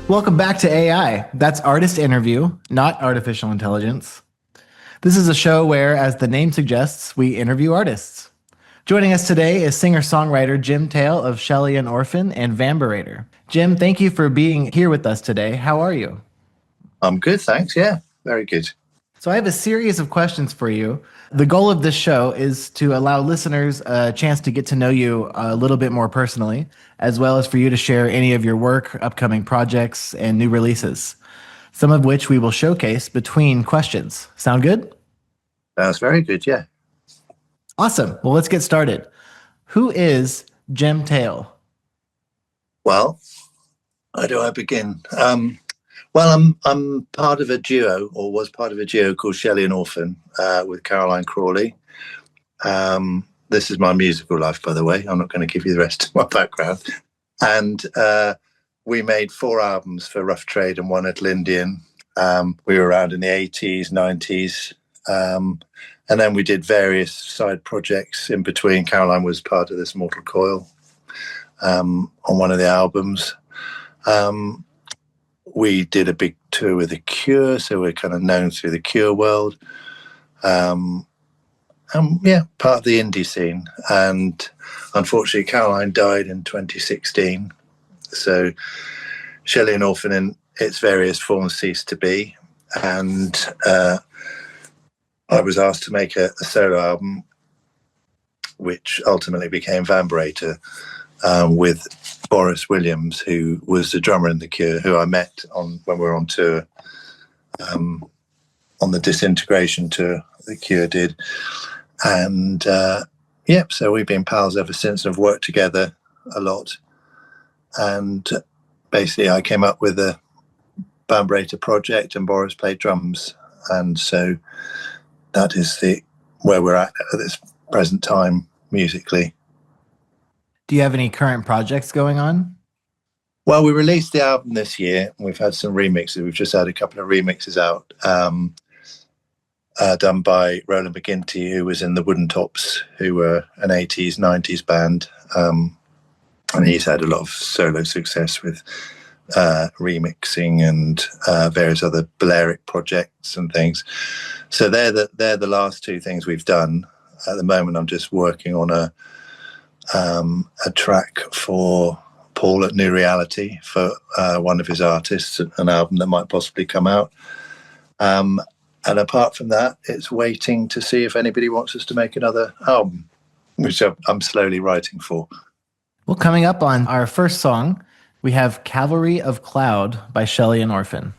Welcome back to AI. That's Artist Interview, not artificial intelligence. This is a show where, as the name suggests, we interview artists. Joining us today is singer-songwriter Jem Tayle of Shelleyan Orphan and Vamberator. Jem, thank you for being here with us today. How are you? I'm good, thanks. Yeah, very good. So I have a series of questions for you. The goal of this show is to allow listeners a chance to get to know you a little bit more personally, as well as for you to share any of your work, upcoming projects, and new releases, some of which we will showcase between questions. Sound good? That's very good, yeah. Awesome. Well, let's get started. Who is Jem Tayle? Well, how do I begin? Well, I'm part of a duo, or was part of a duo called Shelleyan Orphan with Caroline Crawley. This is my musical life, by the way. I'm not going to give you the rest of my background. And we made 4 albums for Rough Trade and one at Lindian. We were around in the 80s, 90s. And then we did various side projects in between. Caroline was part of this Mortal Coil on one of the albums. We did a big tour with The Cure, so we're kind of known through the Cure world. Yeah, part of the indie scene. And unfortunately, Caroline died in 2016. So Shelleyan Orphan in its various forms ceased to be. And I was asked to make a solo album, which ultimately became Vamberator, with Boris Williams, who was the drummer in The Cure, who I met when we were on tour, on the Disintegration tour The Cure did. And so we've been pals ever since and have worked together a lot. And basically I came up with a Vamberator project and Boris played drums. And so that is where we're at this present time musically. Do you have any current projects going on? Well, we released the album this year. And we've had some remixes. We've just had a couple of remixes out done by Roland McGinty, who was in the Wooden Tops, who were an 80s, 90s band. And he's had a lot of solo success with remixing and various other Balearic projects and things. So they're the last 2 things we've done. At the moment, I'm just working on a track for Paul at New Reality for one of his artists, an album that might possibly come out. And apart from that, it's waiting to see if anybody wants us to make another album, which I'm slowly writing for. Well, coming up on our first song, we have Cavalry of Cloud by Shelleyan Orphan.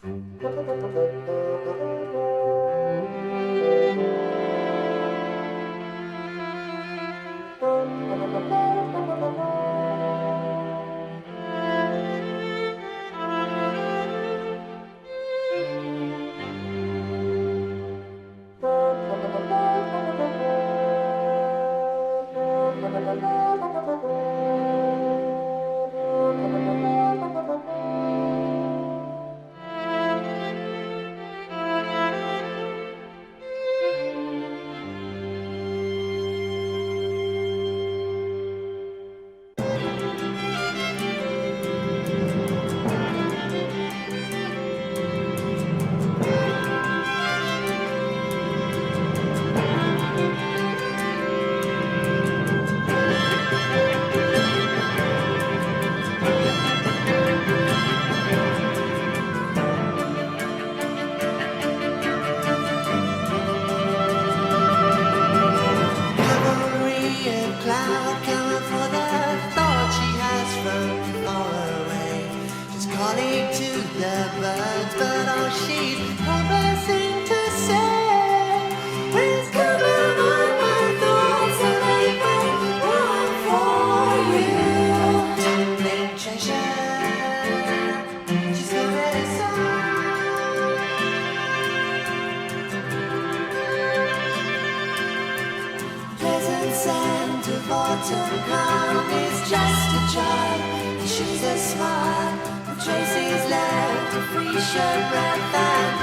autumn come is just a child. She's a smile, the Tracy's left a free shirt breath, and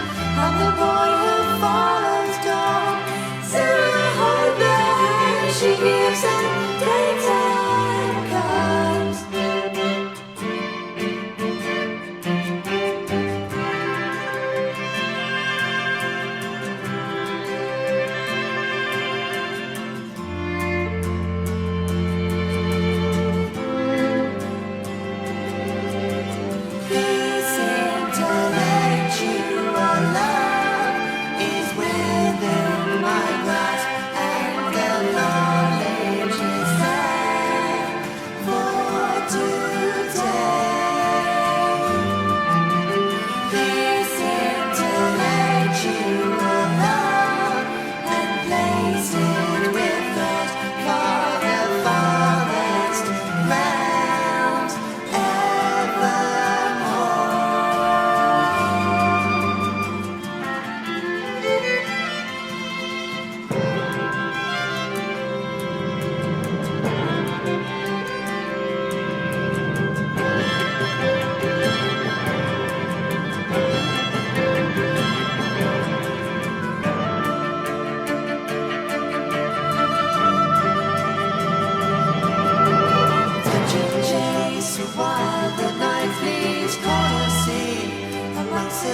I'm the boy who follows gone. So I hold the hand she gives and daytime comes.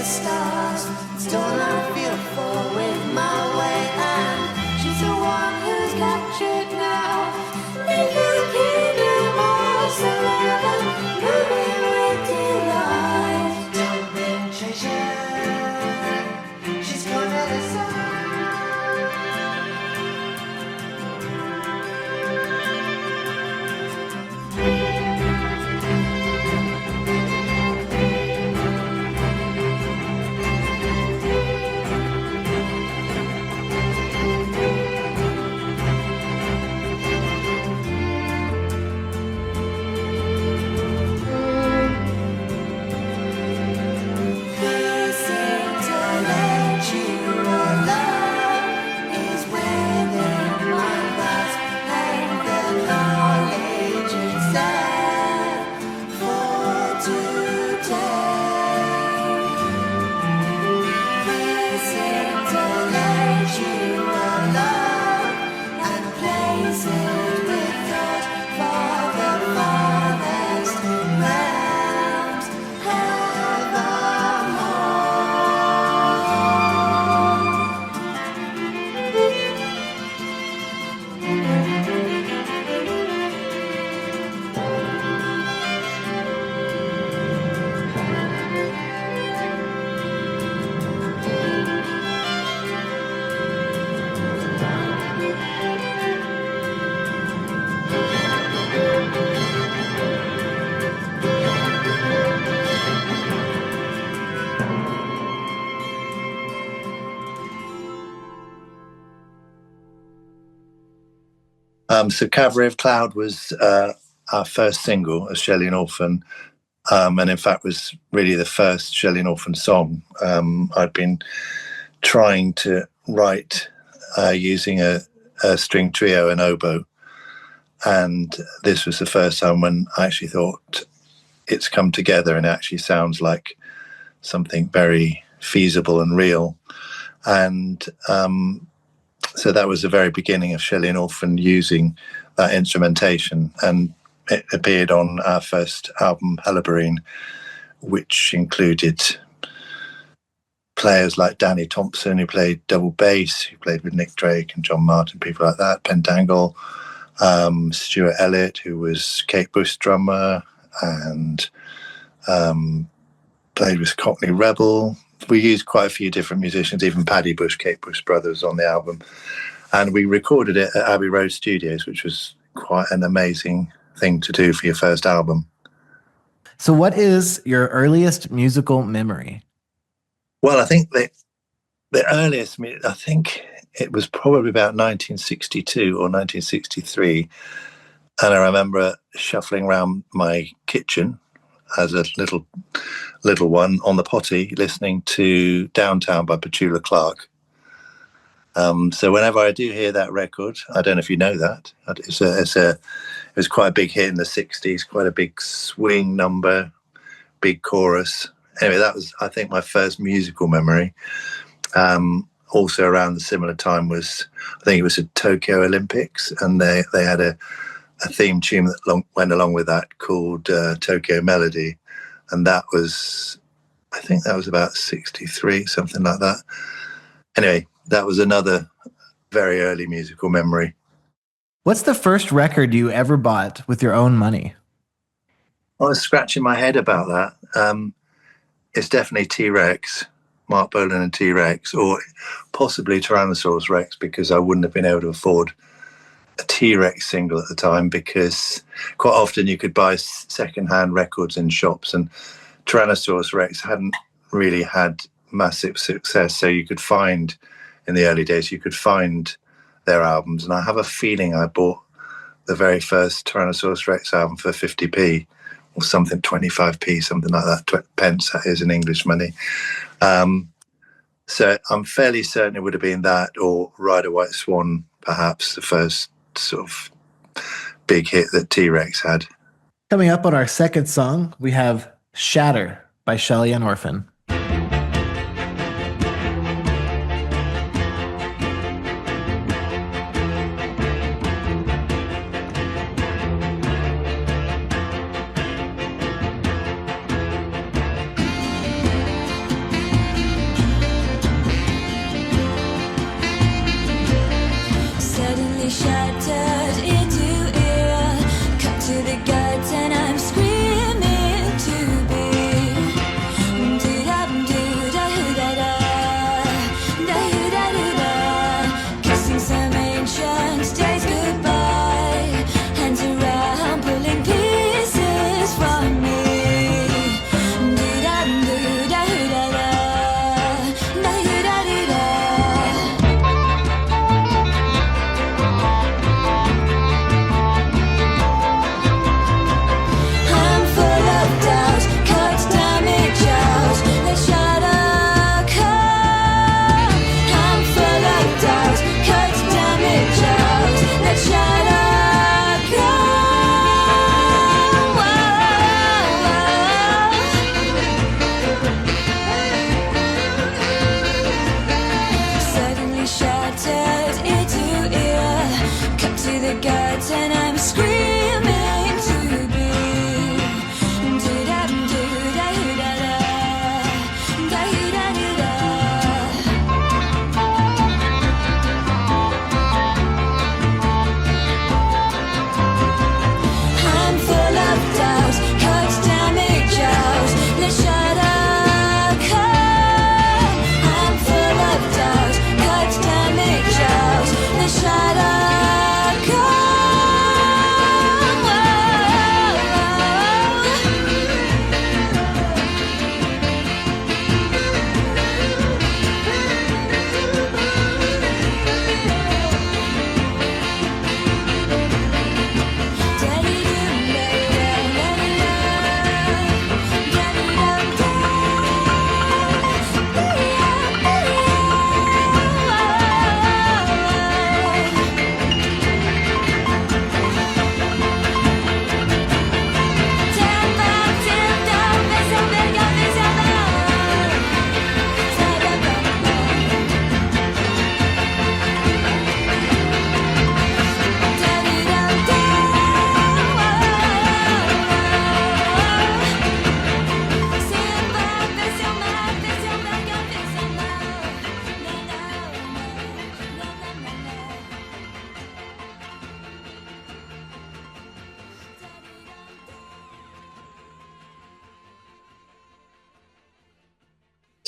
Stars, stone I feel for with my way, and she's the one who's captured now. Make a kingdom of surrender, moving with delight. Don't bring treasure, she's gonna decide. So Cavalry of Cloud was our first single as Shelleyan Orphan, and in fact was really the first Shelleyan Orphan song. I'd been trying to write using a string trio and oboe, and this was the first time when I actually thought it's come together and it actually sounds like something very feasible and real. And so that was the very beginning of Shelleyan Orphan using that instrumentation, and it appeared on our first album, Helleberine, which included players like Danny Thompson, who played double bass, who played with Nick Drake and John Martin, people like that, Pentangle, Stuart Elliott, who was Kate Bush's drummer, and played with Cockney Rebel. We used quite a few different musicians, even Paddy Bush, Kate Bush brothers on the album. And we recorded it at Abbey Road Studios, which was quite an amazing thing to do for your first album. So what is your earliest musical memory? Well, I think the earliest, I think it was probably about 1962 or 1963. And I remember shuffling around my kitchen as a little one on the potty, listening to Downtown by Petula Clark. So whenever I do hear that record, I don't know if you know that, it was quite a big hit in the 60s, quite a big swing number, big chorus. Anyway, that was, I think, my first musical memory. Also around the similar time was, I think it was the Tokyo Olympics, and they had a theme tune that went along with that called Tokyo Melody. And that was, I think that was about 63, something like that. Anyway, that was another very early musical memory. What's the first record you ever bought with your own money? I was scratching my head about that. It's definitely T-Rex, Mark Bolan and T-Rex, or possibly Tyrannosaurus Rex, because I wouldn't have been able to afford a T-Rex single at the time, because quite often you could buy second-hand records in shops, and Tyrannosaurus Rex hadn't really had massive success. So you could find, in the early days, you could find their albums. And I have a feeling I bought the very first Tyrannosaurus Rex album for 50p or something, 25p, something like that, pence, that is in English money. So I'm fairly certain it would have been that, or Ride a White Swan, perhaps, the first sort of big hit that T-Rex had. Coming up on our second song, we have Shatter by Shelleyan Orphan.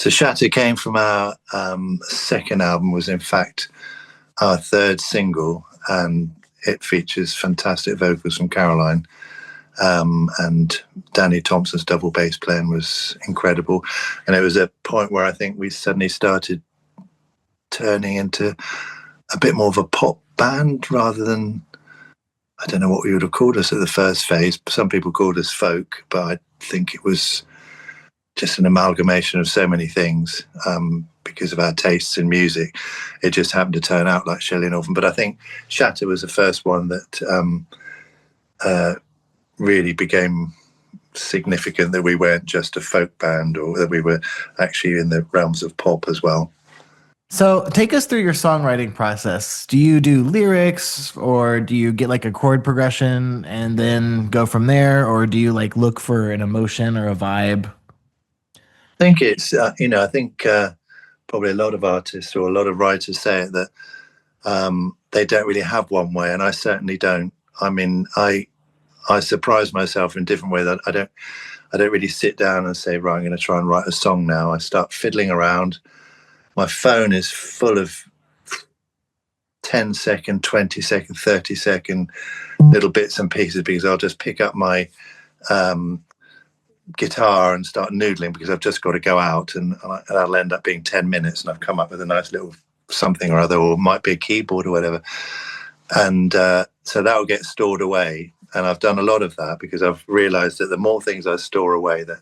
So Shatter came from our second album, was in fact our third single, and it features fantastic vocals from Caroline. And Danny Thompson's double bass playing was incredible. And it was a point where I think we suddenly started turning into a bit more of a pop band rather than, I don't know what we would have called us at the first phase. Some people called us folk, but I think it was just an amalgamation of so many things. Because of our tastes in music, it just happened to turn out like Shelleyan Orphan. But I think Shatter was the first one that really became significant, that we weren't just a folk band, or that we were actually in the realms of pop as well. So take us through your songwriting process. Do you do lyrics, or do you get like a chord progression and then go from there? Or do you like look for an emotion or a vibe? I think it's, I think probably a lot of artists or a lot of writers say it, that they don't really have one way, and I certainly don't. I mean, I surprise myself in different ways. I don't really sit down and say, right, I'm going to try and write a song now. I start fiddling around. My phone is full of 10-second, 20-second, 30-second little bits and pieces, because I'll just pick up my guitar and start noodling, because I've just got to go out, and that'll end up being 10 minutes and I've come up with a nice little something or other, or it might be a keyboard or whatever. And so that will get stored away. And I've done a lot of that, because I've realized that the more things I store away, that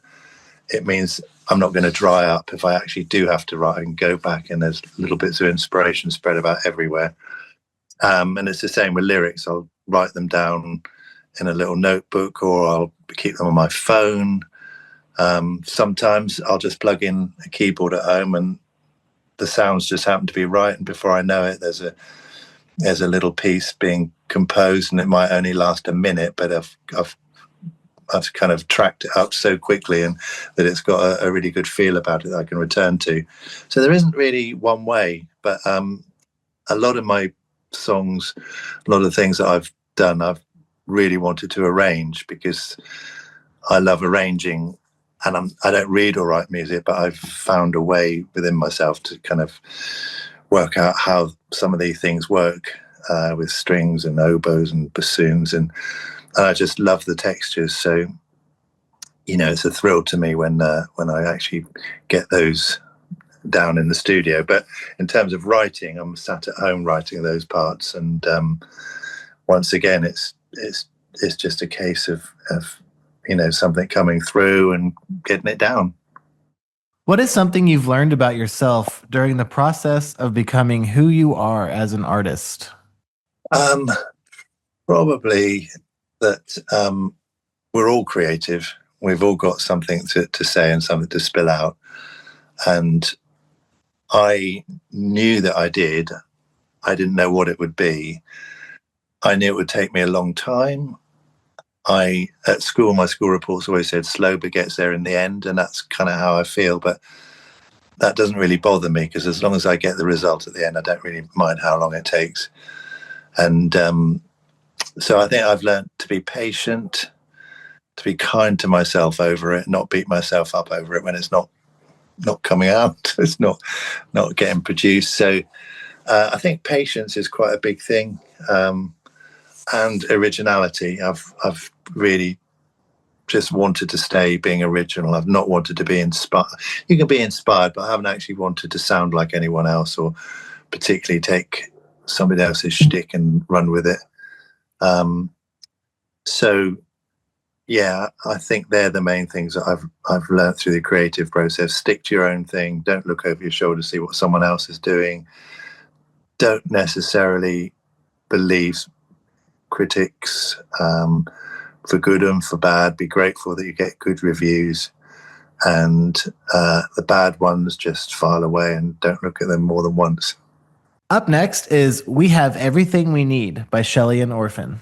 it means I'm not going to dry up. If I actually do have to write, I can go back, and there's little bits of inspiration spread about everywhere. And it's the same with lyrics. I'll write them down in a little notebook, or I'll keep them on my phone. Sometimes I'll just plug in a keyboard at home, and the sounds just happen to be right, and before I know it, there's a little piece being composed, and it might only last a minute, but I've kind of tracked it up so quickly, and that it's got a really good feel about it that I can return to. So there isn't really one way, but a lot of my songs, a lot of things that I've done, I've really wanted to arrange, because I love arranging. And I don't read or write music, but I've found a way within myself to kind of work out how some of these things work, with strings and oboes and bassoons, and I just love the textures. So, it's a thrill to me when I actually get those down in the studio. But in terms of writing, I'm sat at home writing those parts, and once again, it's just a case of something coming through and getting it down. What is something you've learned about yourself during the process of becoming who you are as an artist? Probably that we're all creative. We've all got something to say and something to spill out. And I knew that I did. I didn't know what it would be. I knew it would take me a long time. At school, my school reports always said slow but gets there in the end, and that's kind of how I feel. But that doesn't really bother me, because as long as I get the result at the end, I don't really mind how long it takes. And so I think I've learned to be patient, to be kind to myself over it, not beat myself up over it when it's not coming out, it's not getting produced. So I think patience is quite a big thing. And originality. I've really just wanted to stay being original. I've not wanted to be inspired. You can be inspired, but I haven't actually wanted to sound like anyone else, or particularly take somebody else's shtick and run with it. So, yeah, I think they're the main things that I've learned through the creative process. Stick to your own thing. Don't look over your shoulder to see what someone else is doing. Don't necessarily believe critics, for good and for bad. Be grateful that you get good reviews, and the bad ones just file away and don't look at them more than once. Up next is We Have Everything We Need by Shelleyan Orphan.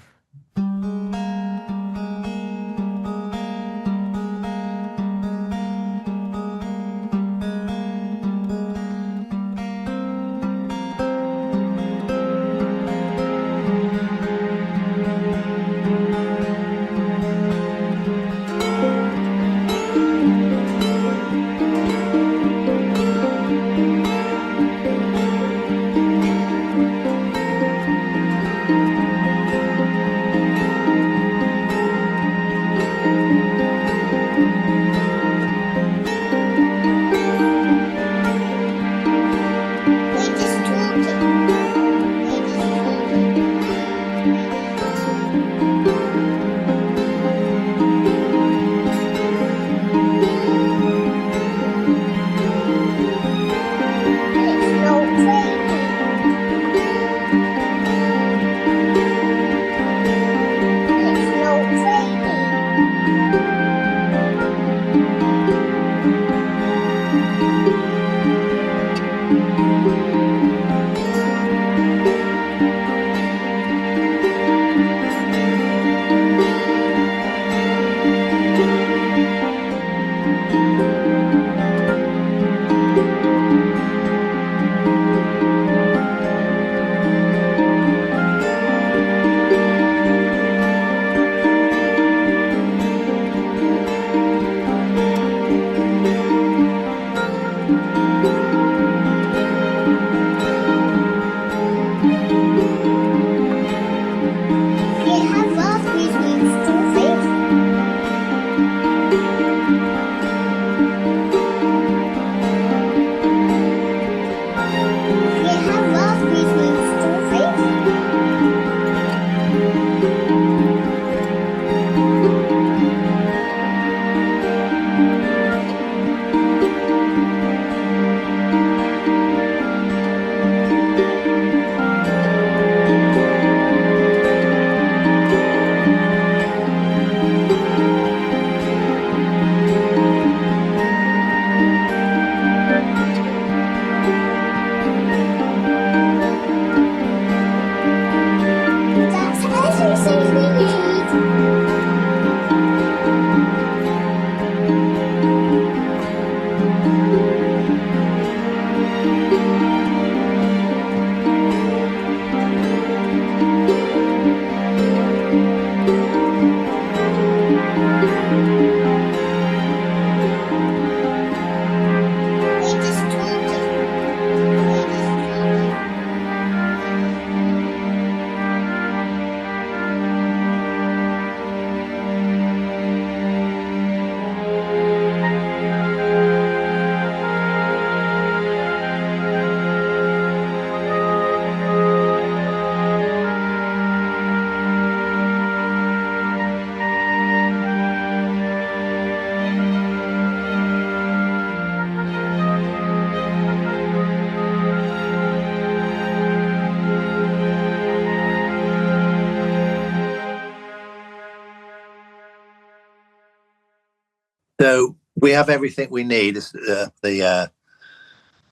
So we have everything we need. Is the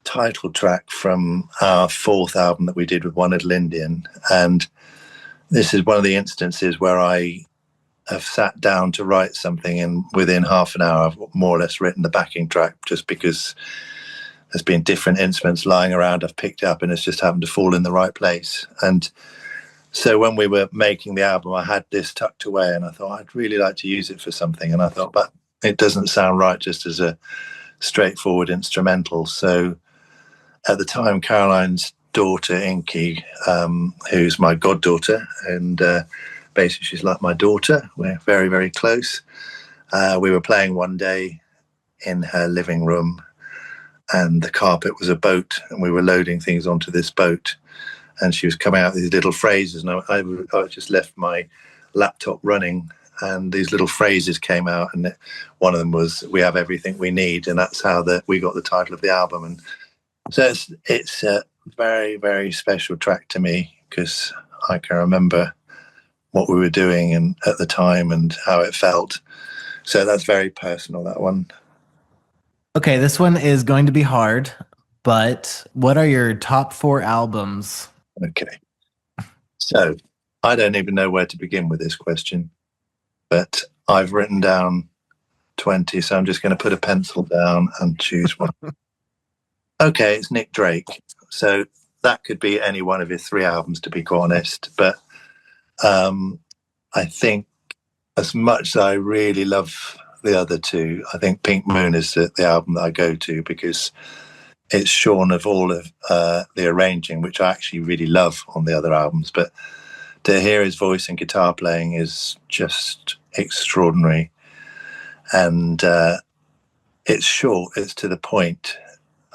title track from our fourth album that we did with One Little Indian, and this is one of the instances where I have sat down to write something, and within half an hour, I've more or less written the backing track, just because there's been different instruments lying around. I've picked up, and it's just happened to fall in the right place. And so when we were making the album, I had this tucked away, and I thought I'd really like to use it for something. And I thought, but it doesn't sound right just as a straightforward instrumental. So at the time, Caroline's daughter, Inky, who's my goddaughter, and basically she's like my daughter. We're very, very close. We were playing one day in her living room, and the carpet was a boat, and we were loading things onto this boat, and she was coming out with these little phrases, and I just left my laptop running, and these little phrases came out, and one of them was, "We have everything we need," and that's how we got the title of the album. And so it's a very, very special track to me, because I can remember what we were doing and at the time and how it felt. So that's very personal, that one. Okay, this one is going to be hard, but what are your top 4 albums? Okay. So I don't even know where to begin with this question, but I've written down 20, so I'm just going to put a pencil down and choose one. Okay, it's Nick Drake. So that could be any one of his 3 albums, to be quite honest. But I think, as much as I really love the other 2, I think Pink Moon is the album that I go to, because it's shorn of all of the arranging, which I actually really love on the other albums. But to hear his voice and guitar playing is just extraordinary. And it's short, it's to the point,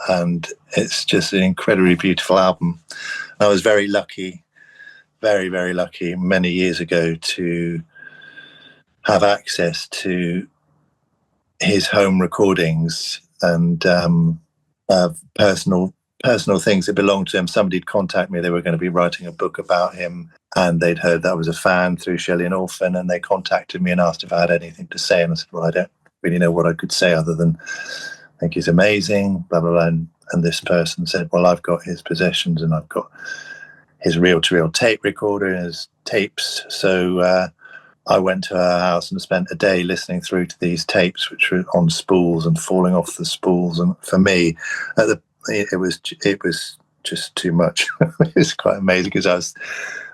and it's just an incredibly beautiful album. I was very lucky, very, very lucky many years ago to have access to his home recordings and personal things that belonged to him. Somebody'd contact me, they were going to be writing a book about him, and they'd heard that I was a fan through Shelleyan Orphan, and they contacted me and asked if I had anything to say, and I said, well, I don't really know what I could say other than I think he's amazing, blah, blah, blah. And this person said, well, I've got his possessions, and I've got his reel-to-reel tape recorder and his tapes. So I went to her house and spent a day listening through to these tapes, which were on spools and falling off the spools. And for me, it was just too much. It was quite amazing, because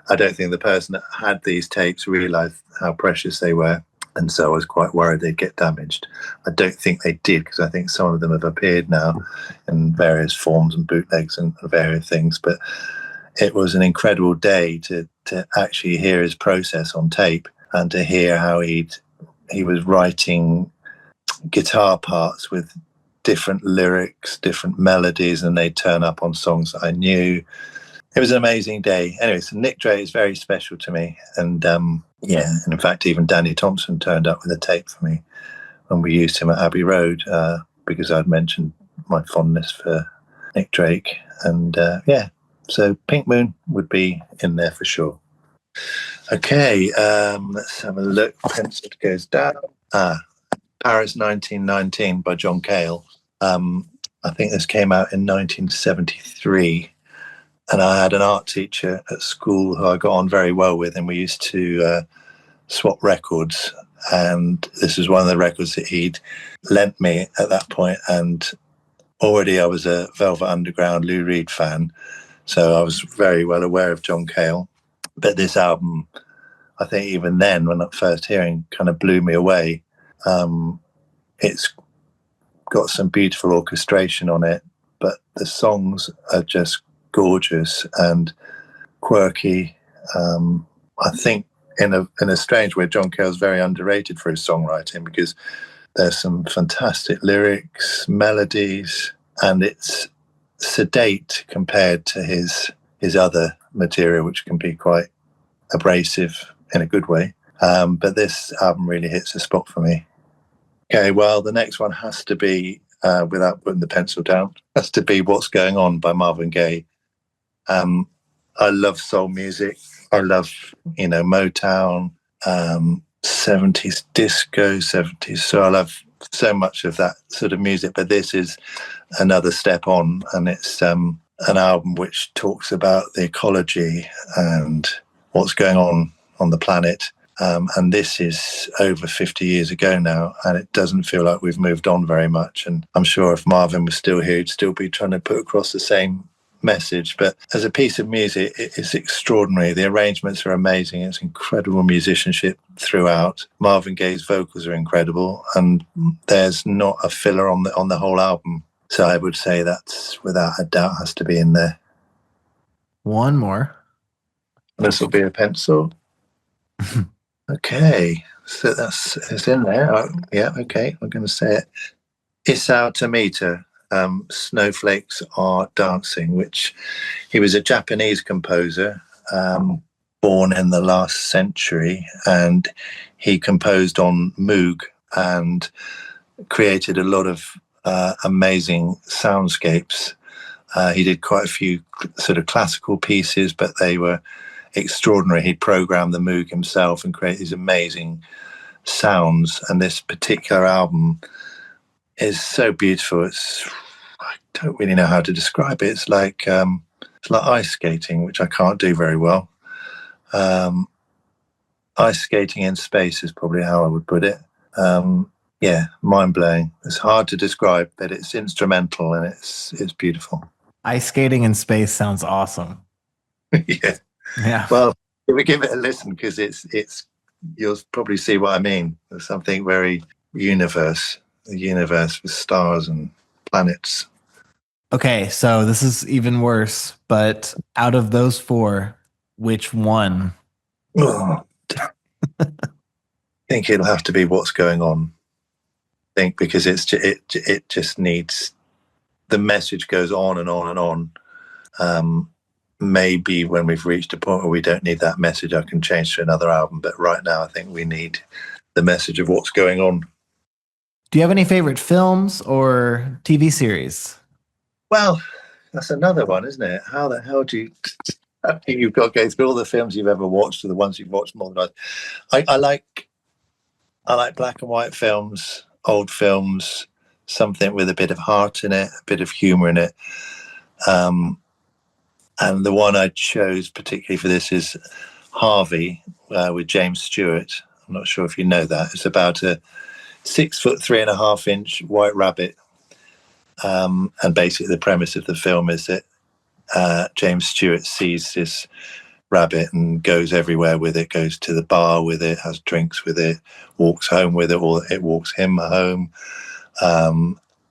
I don't think the person that had these tapes realised how precious they were. And so I was quite worried they'd get damaged. I don't think they did, because I think some of them have appeared now in various forms and bootlegs and various things. But it was an incredible day to actually hear his process on tape, and to hear how he was writing guitar parts with different lyrics, different melodies, and they'd turn up on songs that I knew. It was an amazing day. Anyway, so Nick Drake is very special to me. And and in fact, even Danny Thompson turned up with a tape for me when we used him at Abbey Road, because I'd mentioned my fondness for Nick Drake. And so Pink Moon would be in there for sure. Okay, let's have a look. Pencil goes down. Paris 1919 by John Cale. I think this came out in 1973. And I had an art teacher at school who I got on very well with, and we used to swap records. And this was one of the records that he'd lent me at that point. And already I was a Velvet Underground, Lou Reed fan, so I was very well aware of John Cale. But this album, I think even then, when I first hearing, kind of blew me away. It's got some beautiful orchestration on it, but the songs are just gorgeous and quirky. I think in a strange way, John Cale's very underrated for his songwriting, because there's some fantastic lyrics, melodies, and it's sedate compared to his other material, which can be quite abrasive in a good way. But this album really hits a spot for me. Okay, well, the next one has to be, without putting the pencil down, has to be What's Going On by Marvin Gaye. I love soul music. I love, Motown, 70s disco, 70s. So I love so much of that sort of music, but this is another step on, and it's an album which talks about the ecology and what's going on the planet. And this is over 50 years ago now, and it doesn't feel like we've moved on very much. And I'm sure if Marvin was still here, he'd still be trying to put across the same message. But as a piece of music, it's extraordinary. The arrangements are amazing. It's incredible musicianship throughout. Marvin Gaye's vocals are incredible, and there's not a filler on the whole album. So I would say that's without a doubt has to be in there. One more. This will be a pencil. Okay, so it's in there. Oh, yeah, okay, I'm going to say it. Isao Tomita, Snowflakes Are Dancing, which he was a Japanese composer born in the last century, and he composed on Moog and created a lot of amazing soundscapes. He did quite a few sort of classical pieces, but they were extraordinary. He programmed the Moog himself and created these amazing sounds. And this particular album is so beautiful. I don't really know how to describe it. It's like ice skating, which I can't do very well. Ice skating in space is probably how I would put it. Yeah, mind-blowing. It's hard to describe, but it's instrumental and it's beautiful. Ice skating in space sounds awesome. Yeah. Yeah. Well, if we give it a listen, because it's you'll probably see what I mean. There's something very the universe with stars and planets. Okay, so this is even worse, but out of those four, which one? Oh, I think it'll have to be What's Going On. I think because it just needs, the message goes on and on and on. Maybe when we've reached a point where we don't need that message, I can change to another album. But right now, I think we need the message of what's going on. Do you have any favorite films or TV series? Well, that's another one, isn't it? How the hell do you... I think you've got to go through all the films you've ever watched or the ones you've watched more than I like black and white films, old films, something with a bit of heart in it, a bit of humor in it. And the one I chose particularly for this is Harvey with James Stewart. I'm not sure if you know that. It's about a 6'3.5" white rabbit. And basically the premise of the film is that James Stewart sees this rabbit and goes everywhere with it, goes to the bar with it, has drinks with it, walks home with it, or it walks him home.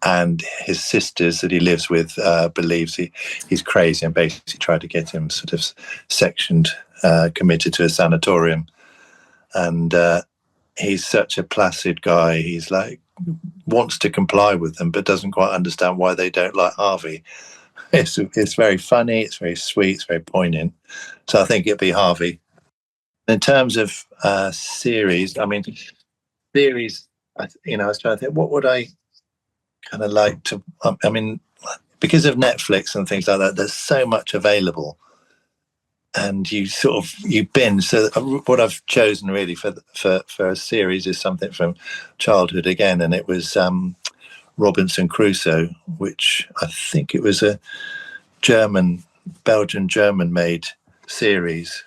And his sisters that he lives with believes he's crazy and basically tried to get him sort of sectioned, committed to a sanatorium. And he's such a placid guy. He's like, wants to comply with them, but doesn't quite understand why they don't like Harvey. It's very funny, it's very sweet, it's very poignant. So I think it'd be Harvey. In terms of series, I mean, I was trying to think, what would I kind of like to, I mean, because of Netflix and things like that, there's so much available. And you binge. So what I've chosen really for a series is something from childhood again, and it was Robinson Crusoe, which I think it was a Belgian-German made series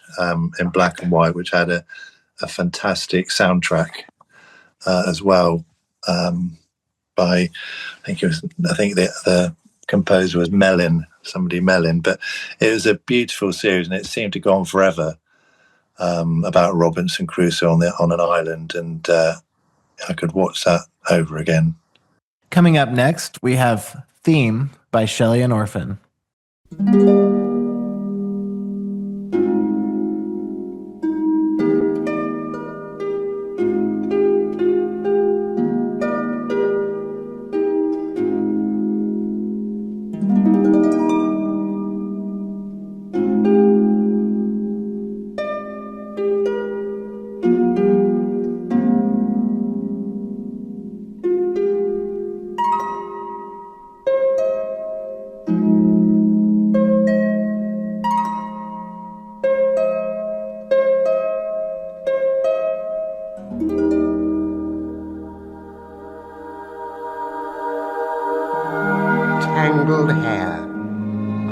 in black and white, which had a fantastic soundtrack as well by I think the composer was Mellin, but it was a beautiful series and it seemed to go on forever about Robinson Crusoe on an island, and I could watch that over again. Coming up next, we have Theme by Shelleyan Orphan.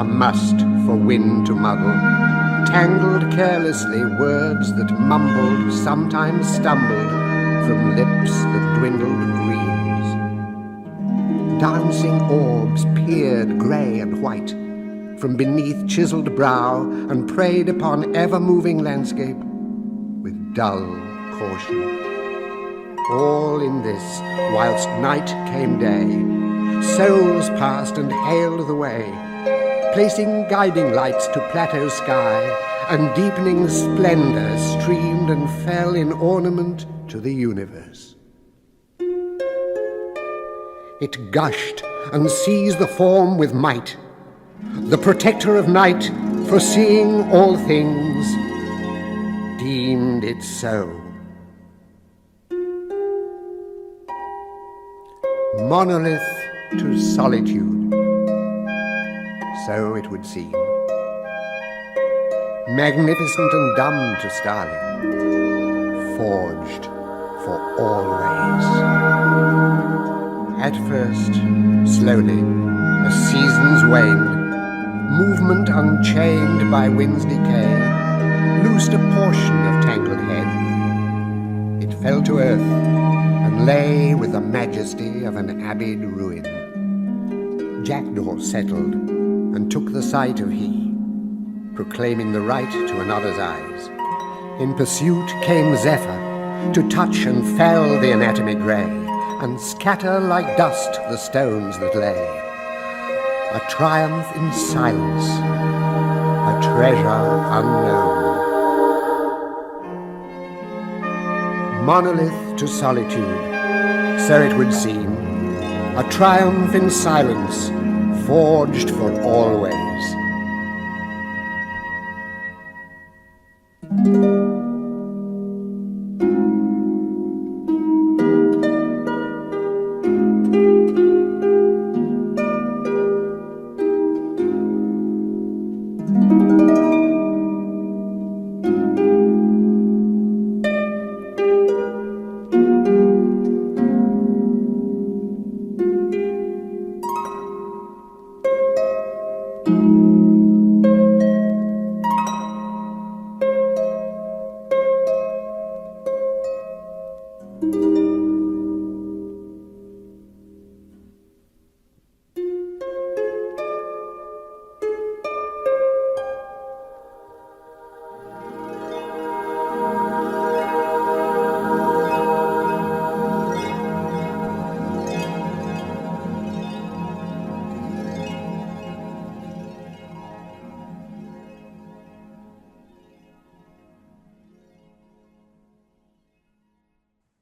a must for wind to muddle, tangled carelessly words that mumbled, sometimes stumbled, from lips that dwindled greens. Dancing orbs peered grey and white from beneath chiseled brow and preyed upon ever-moving landscape with dull caution. All in this, whilst night came day, souls passed and hailed the way, placing guiding lights to plateau sky, and deepening splendor streamed and fell in ornament to the universe. It gushed and seized the form with might, the protector of night, foreseeing all things, deemed it so. Monolith to solitude, so it would seem. Magnificent and dumb to starling, forged for always. At first, slowly, as seasons waned, movement unchained by wind's decay, loosed a portion of tangled head. It fell to earth and lay with the majesty of an abbeyed ruin. Jackdaw settled and took the sight of he, proclaiming the right to another's eyes. In pursuit came Zephyr, to touch and fell the anatomy grey, and scatter like dust the stones that lay. A triumph in silence, a treasure unknown. Monolith to solitude, so it would seem, a triumph in silence, forged for always.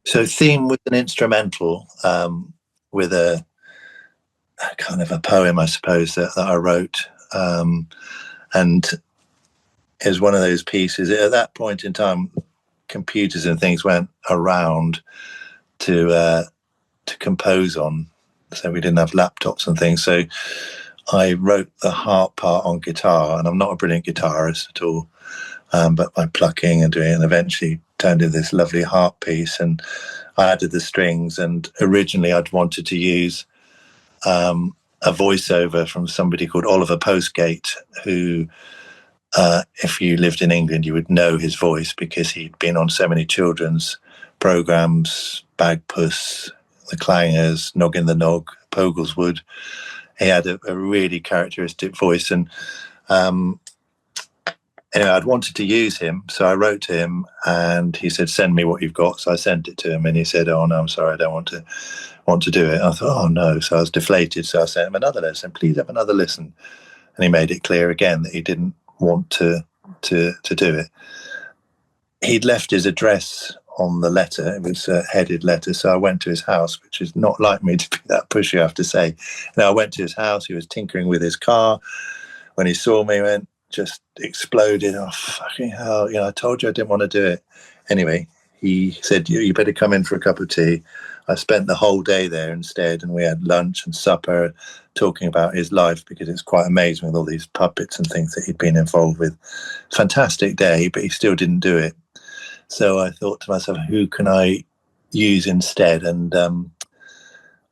So Theme was an instrumental with a kind of a poem, I suppose, that I wrote. And it was one of those pieces. At that point in time, computers and things went around to compose on. So we didn't have laptops and things. So I wrote the harp part on guitar, and I'm not a brilliant guitarist at all. But by plucking and doing it, and eventually turned into this lovely harp piece, and I added the strings. And originally I'd wanted to use a voiceover from somebody called Oliver Postgate, who, if you lived in England, you would know his voice because he'd been on so many children's programs, Bagpuss, The Clangers, Noggin the Nog, Pogleswood. He had a really characteristic voice, and anyway, I'd wanted to use him, so I wrote to him, and he said, "Send me what you've got." So I sent it to him, and he said, "Oh no, I'm sorry, I don't want to do it." I thought, "Oh no!" So I was deflated. So I sent him another letter, and "Please have another listen." And he made it clear again that he didn't want to do it. He'd left his address on the letter. It was a headed letter, so I went to his house, which is not like me to be that pushy, I have to say. Now I went to his house. He was tinkering with his car. When he saw me, he went, just exploded. "Oh, fucking hell, I told you I didn't want to do it." Anyway, he said, you better come in for a cup of tea. I spent the whole day there instead, and we had lunch and supper talking about his life, because it's quite amazing with all these puppets and things that he'd been involved with. Fantastic day, but he still didn't do it. So I thought to myself, who can I use instead? And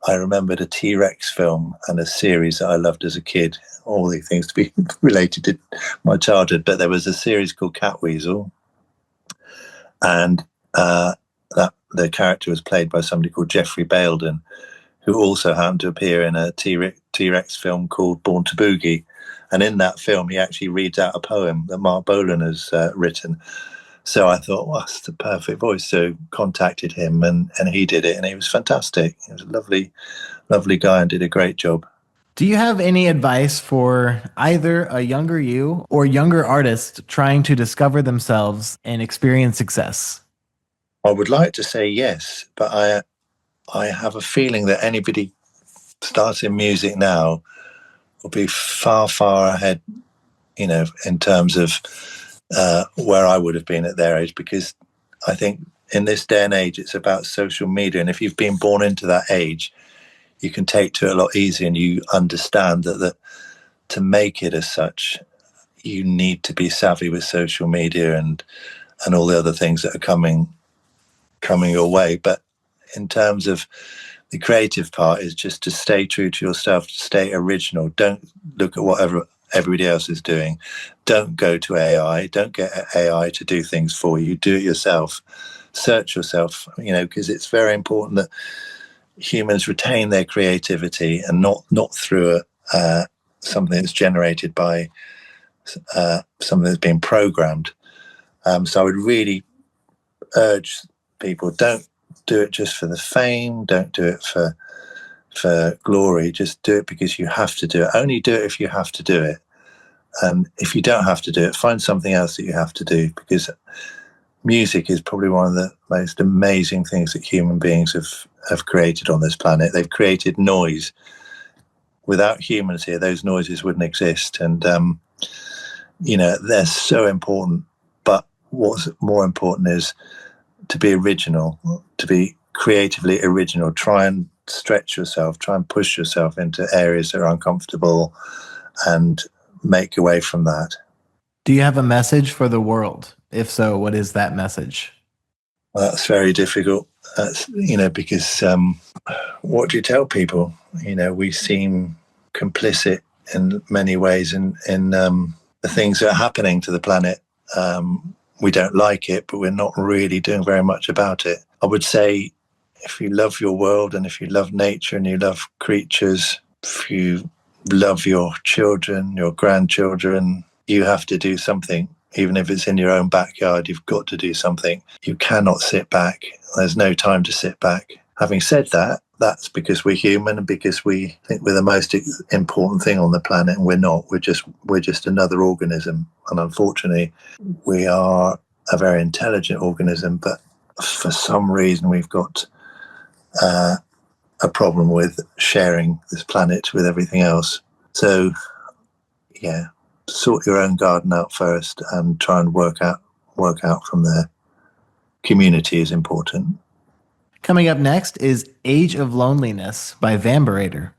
I remembered a T-Rex film and a series that I loved as a kid. All these things to be related to my childhood, but there was a series called Catweasel, and that the character was played by somebody called Jeffrey Baildon, who also happened to appear in a T-Rex film called Born to Boogie. And in that film, he actually reads out a poem that Mark Bolan has written. So I thought, well, that's the perfect voice. So contacted him, and he did it, and he was fantastic. He was a lovely, lovely guy and did a great job. Do you have any advice for either a younger you or younger artists trying to discover themselves and experience success? I would like to say yes, but I have a feeling that anybody starting music now will be far, far ahead, in terms of where I would have been at their age, because I think in this day and age, it's about social media. And if you've been born into that age, you can take to it a lot easier, and you understand that to make it as such, you need to be savvy with social media and all the other things that are coming your way. But in terms of the creative part, is just to stay true to yourself, to stay original. Don't look at whatever everybody else is doing. Don't go to AI. Don't get AI to do things for you. Do it yourself. Search yourself, because it's very important that humans retain their creativity, and not through something that's generated by something that's been programmed. So I would really urge people, don't do it just for the fame. Don't do it for glory. Just do it because you have to do it. Only do it if you have to do it. And if you don't have to do it, find something else that you have to do, because music is probably one of the most amazing things that human beings have created on this planet. They've created noise. Without humans here, those noises wouldn't exist. And, they're so important. But what's more important is to be original, to be creatively original. Try and stretch yourself, try and push yourself into areas that are uncomfortable, and make your way from that. Do you have a message for the world? If so, what is that message? Well, that's very difficult. That's, because what do you tell people? We seem complicit in many ways in the things that are happening to the planet. We don't like it, but we're not really doing very much about it. I would say, if you love your world, and if you love nature and you love creatures, if you love your children, your grandchildren, you have to do something. Even if it's in your own backyard, you've got to do something. You cannot sit back. There's no time to sit back. Having said that, that's because we're human, and because we think we're the most important thing on the planet, and we're not. We're just another organism. And unfortunately, we are a very intelligent organism, but for some reason we've got a problem with sharing this planet with everything else. So, yeah, sort your own garden out first and try and work out from there. Community is important. Coming up next is Age of Loneliness by Vamberator.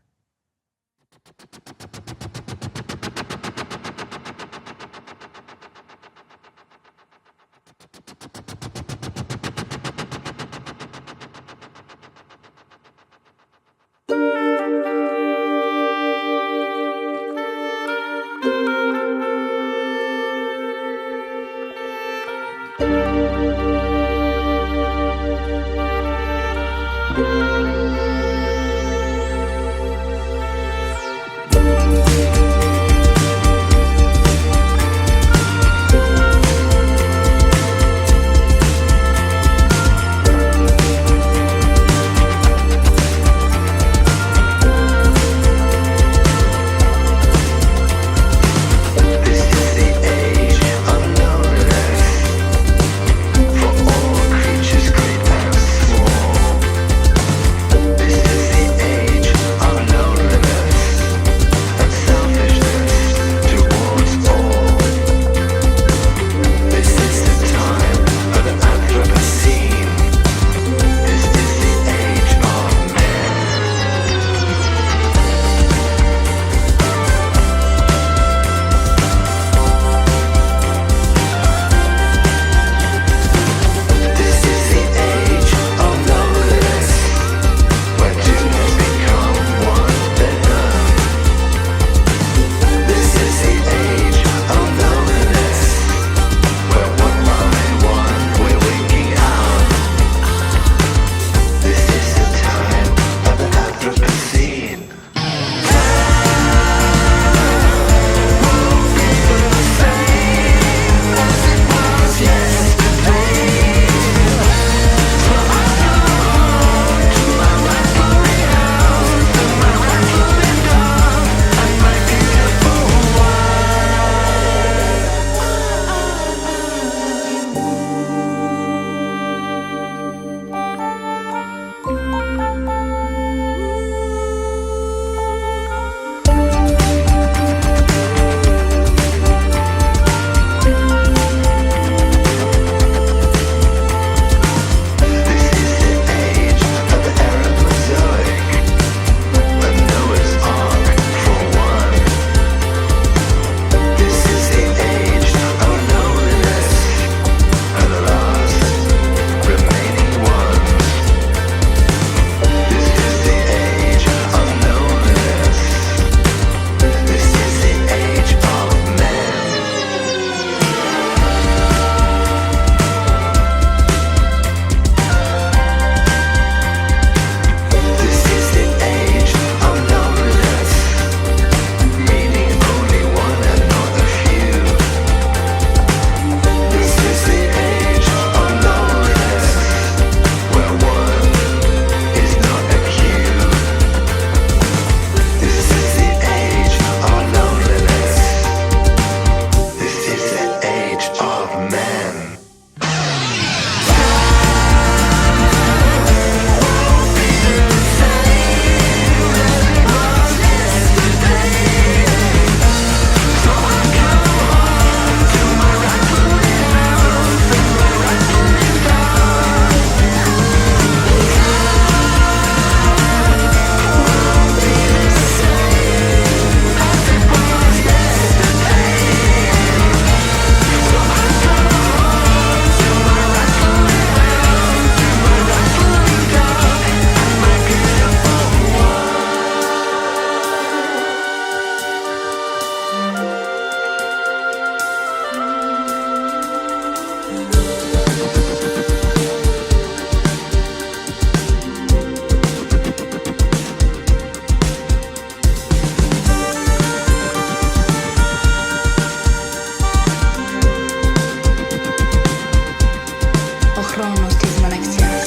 χρόνος της μοναξιάς.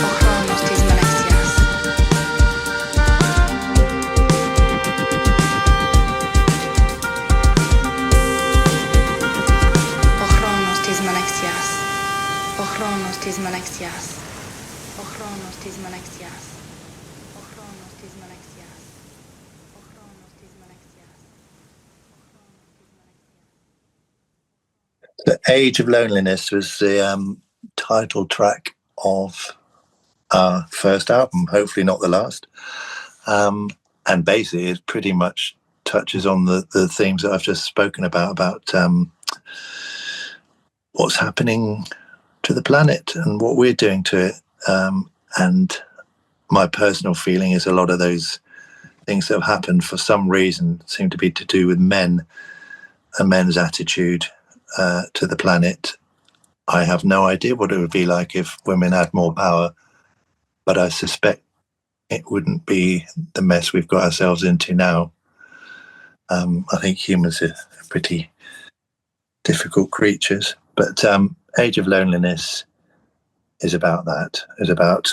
Ο χρόνος της μοναξιάς. Ο χρόνος της μοναξιάς. Ο χρόνος της μοναξιάς. Ο χρόνος της μοναξιάς. Ο χρόνος της μοναξιάς. Ο χρόνος της μοναξιάς. The Age of Loneliness was the title track of our first album, hopefully not the last. And basically it pretty much touches on the themes that I've just spoken about what's happening to the planet and what we're doing to it. And my personal feeling is a lot of those things that have happened for some reason seem to be to do with men and men's attitude to the planet. I have no idea what it would be like if women had more power, but I suspect it wouldn't be the mess we've got ourselves into now. I think humans are pretty difficult creatures, but Age of Loneliness is about that. Is about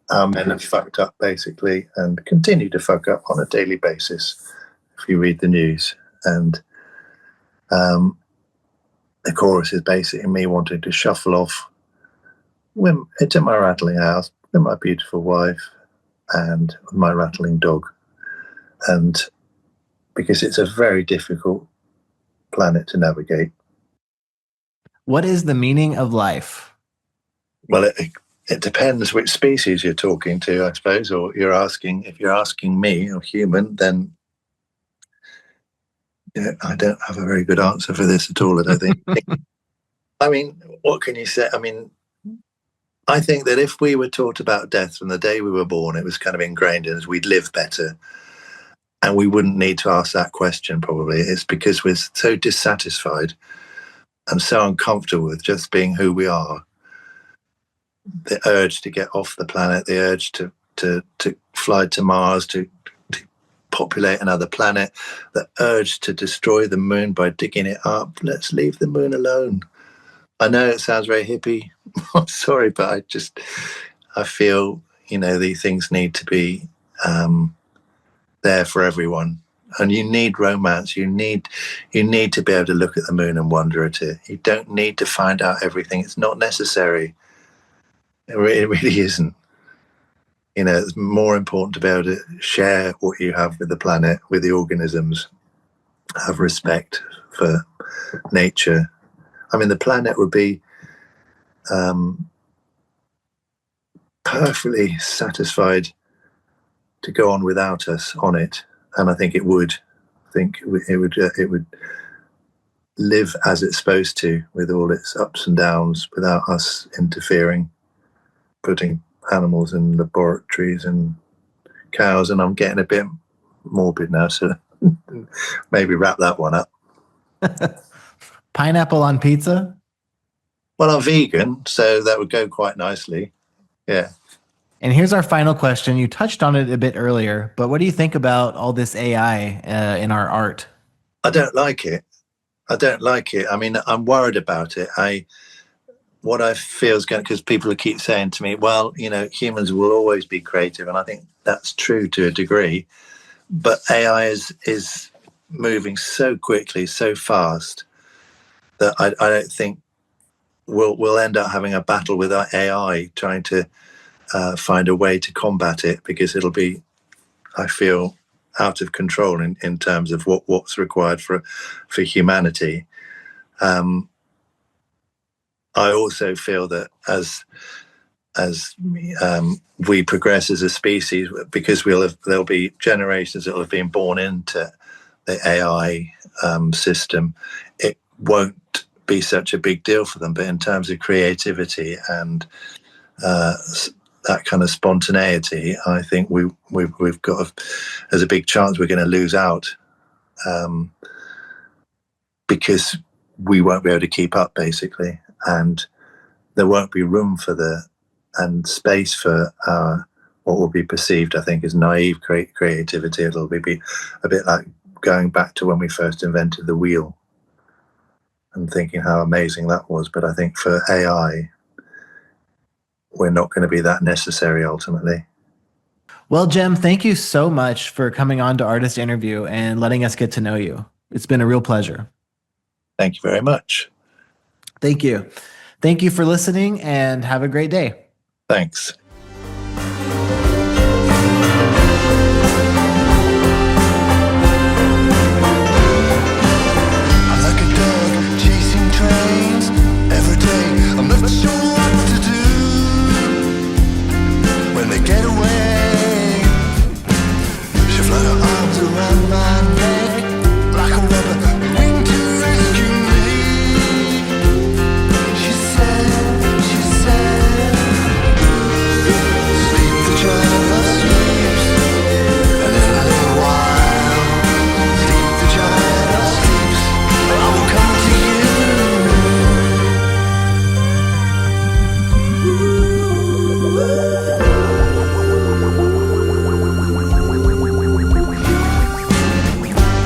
how men have fucked up basically and continue to fuck up on a daily basis if you read the news. And the chorus is basically me wanting to shuffle off into my rattling house with my beautiful wife and my rattling dog. And because it's a very difficult planet to navigate. What is the meaning of life? Well, it depends which species you're talking to, I suppose, or you're asking. If you're asking me, a human, then I don't have a very good answer for this at all, I don't think. I mean, what can you say? I mean, I think that if we were taught about death from the day we were born, it was kind of ingrained in us, we'd live better. And we wouldn't need to ask that question, probably. It's because we're so dissatisfied and so uncomfortable with just being who we are. The urge to get off the planet, the urge to fly to Mars, to populate another planet, the urge to destroy the moon by digging it up. Let's leave the moon alone. I know it sounds very hippie. I'm sorry, but I feel, these things need to be there for everyone. And you need romance. You need to be able to look at the moon and wonder at it. You don't need to find out everything. It's not necessary. It really isn't. It's more important to be able to share what you have with the planet, with the organisms, have respect for nature. I mean, the planet would be perfectly satisfied to go on without us on it, and I think it would. I think it would live as it's supposed to, with all its ups and downs, without us interfering, putting animals in laboratories and cows. And I'm getting a bit morbid now, so maybe wrap that one up. Pineapple on pizza? Well, I'm vegan, so that would go quite nicely. Yeah. And here's our final question. You touched on it a bit earlier, but what do you think about all this AI in our art? I don't like it. I mean, I'm worried about it. What I feel is going, because people keep saying to me, well, humans will always be creative. And I think that's true to a degree. But AI is moving so quickly, so fast, that I don't think we'll end up having a battle with our AI trying to find a way to combat it, because it'll be, I feel, out of control in terms of what's required for humanity. I also feel that as we progress as a species, because there'll be generations that will have been born into the AI system, it won't be such a big deal for them. But in terms of creativity and that kind of spontaneity, I think we've got there's a big chance we're going to lose out, because we won't be able to keep up, basically, and there won't be room for and space for what will be perceived, I think, as naive creativity. It'll be a bit like going back to when we first invented the wheel and thinking how amazing that was. But I think for AI, we're not going to be that necessary ultimately. Well, Jem, thank you so much for coming on to Artist Interview and letting us get to know you. It's been a real pleasure. Thank you very much. Thank you. Thank you for listening and have a great day. Thanks. I'm like a dog chasing trains every day. I'm never sure what to do when they get away. She flung her arms around my neck like a rubber wing to rescue me. She said, sleep the child of sleeps, and in a little while, sleep the child of sleeps, and I will come to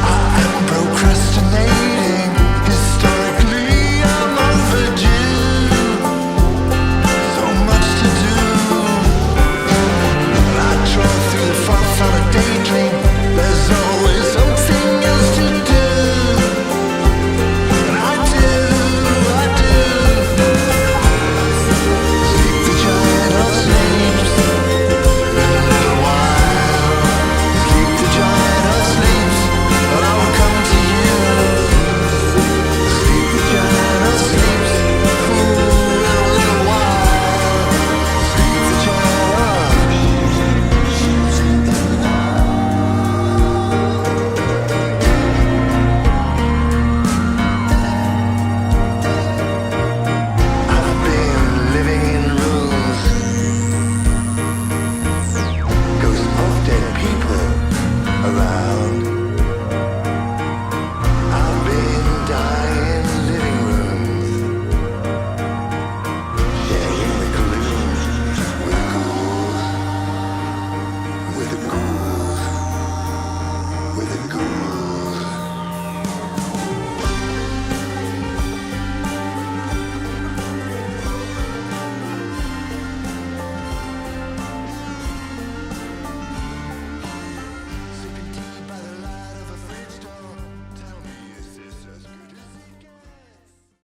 I am procrastinating. Historically, I'm overdue. So much to do. And I trawl through the froth on a daydream. There's always something else to do. And I do. Sleep the giant of sleeps. In a little while. Sleep the giant of sleeps. And I will come to you. Sleep the giant of sleeps. Ooh, in a little while. Sleep the giant of I've been living in rooms, ghosts of dead people around.